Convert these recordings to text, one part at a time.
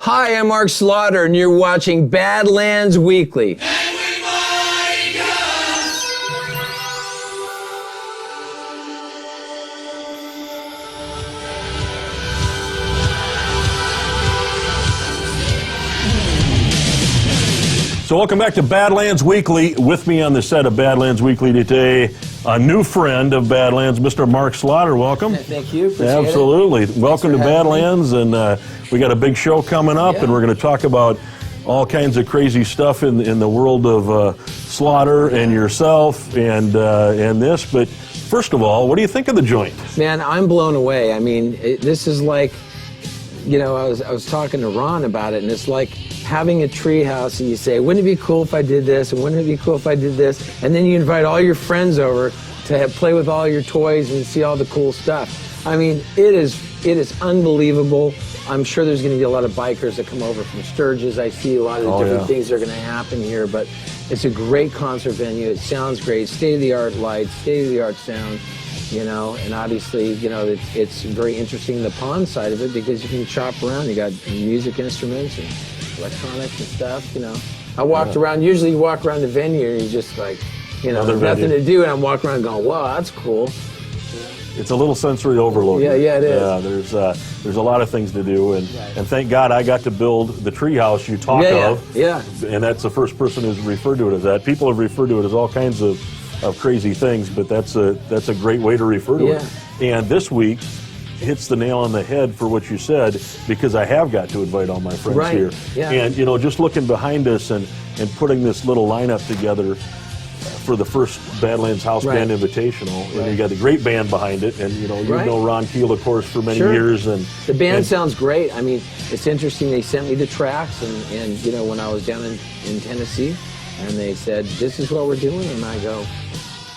Hi, I'm Mark Slaughter, and you're watching Badlands Weekly. So welcome back to Badlands Weekly. With me on the set of Badlands Weekly today, a new friend of Badlands, Mr. Mark Slaughter. Welcome. Thank you. Appreciate Absolutely. it. Welcome to Badlands, and we got a big show coming up, and we're going to talk about all kinds of crazy stuff in the world of Slaughter and yourself and this. But first of all, what do you think of the joint? Man, I'm blown away. I mean, this is like, you know, I was talking to Ron about it, and it's like having a tree house and you say, wouldn't it be cool if I did this, and wouldn't it be cool if I did this, and then you invite all your friends over to play with all your toys and see all the cool stuff. I mean, it is unbelievable. I'm sure there's going to be a lot of bikers that come over from Sturgis. I see a lot of different things that are going to happen here, but it's a great concert venue. It sounds great, state-of-the-art lights, state-of-the-art sound. You know, and obviously, you know, it's very interesting, the pond side of it, because you can shop around. You got music instruments and electronics and stuff, you know. I walked around, usually you walk around the venue and you're just like, you know, there's nothing to do, and I'm walking around going, wow, that's cool. It's a little sensory overload. Yeah, it is. Yeah, there's a lot of things to do, and thank God I got to build the treehouse you talk of. Yeah. And that's the first person who's referred to it as that. People have referred to it as all kinds of crazy things, but that's a great way to refer to it. And this week hits the nail on the head for what you said, because I have got to invite all my friends here. Yeah. And you know, just looking behind us and putting this little lineup together for the first Badlands House Band Invitational, and you got the great band behind it, and you know Ron Keel, of course, for many years, and the band sounds great. I mean, it's interesting. They sent me the tracks, and you know, when I was down in Tennessee, and they said, this is what we're doing, and I go,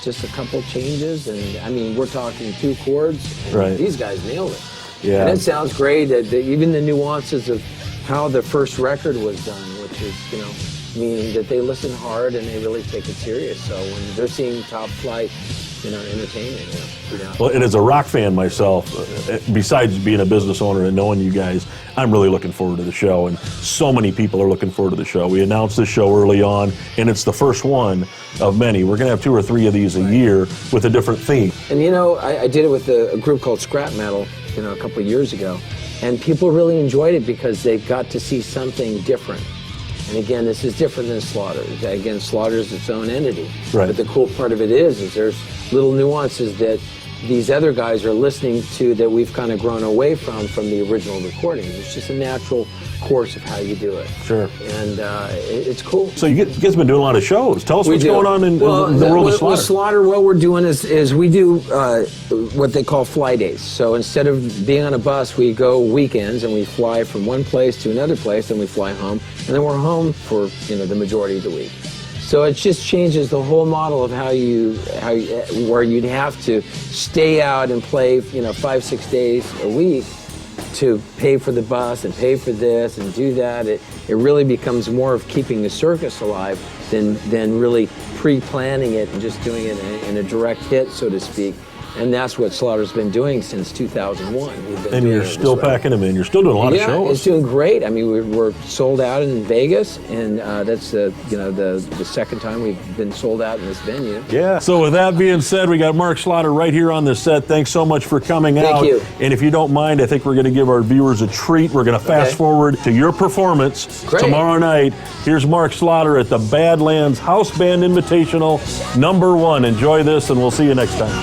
just a couple changes, and I mean, we're talking 2 chords, and these guys nailed it. Yeah. And it sounds great, even the nuances of how the first record was done, which is, you know, meaning that they listen hard and they really take it serious. So when they're seeing top flight, you know, entertainment, you know. Well, and as a rock fan myself, besides being a business owner and knowing you guys, I'm really looking forward to the show, and so many people are looking forward to the show. We announced this show early on, and it's the first one of many. We're going to have 2 or 3 of these a year with a different theme. And you know, I did it with a group called Scrap Metal, you know, a couple of years ago, and people really enjoyed it because they got to see something different. And again, this is different than Slaughter. Again, Slaughter is its own entity. Right. But the cool part of it is there's little nuances that these other guys are listening to that we've kind of grown away from the original recording. It's just a natural course of how you do it. Sure. And it's cool. So you guys have been doing a lot of shows. Tell us what's going on in the world of Slaughter. With Slaughter, what we're doing is we do what they call fly days. So instead of being on a bus, we go weekends and we fly from one place to another place, and we fly home, and then we're home for, you know, the majority of the week. So it just changes the whole model of where you'd have to stay out and play, you know, 5-6 days a week to pay for the bus and pay for this and do that. It really becomes more of keeping the circus alive than really pre-planning it and just doing it in a direct hit, so to speak. And that's what Slaughter's been doing since 2001. And you're still packing them in. You're still doing a lot of shows. Yeah, it's doing great. I mean, we're sold out in Vegas, and that's the second time we've been sold out in this venue. Yeah. So with that being said, we got Mark Slaughter right here on the set. Thanks so much for coming out. Thank you. And if you don't mind, I think we're going to give our viewers a treat. We're going to fast forward to your performance tomorrow night. Here's Mark Slaughter at the Badlands House Band Invitational #1. Enjoy this, and we'll see you next time.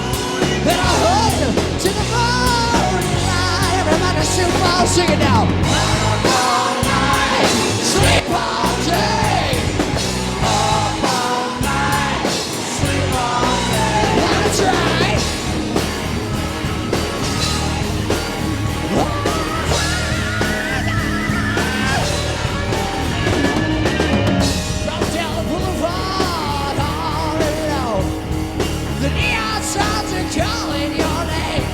And I hold you to the morning light. Everybody shoot ball, sing it now. Up all night, sleep all day. Up all night, sleep all day. That's right. Rockdale Boulevard, all alone. The neon signs are calling your name,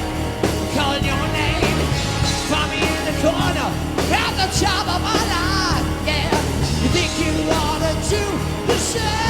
calling your name. Find me in the corner, at the top of my line, yeah. You think you ought to do the same?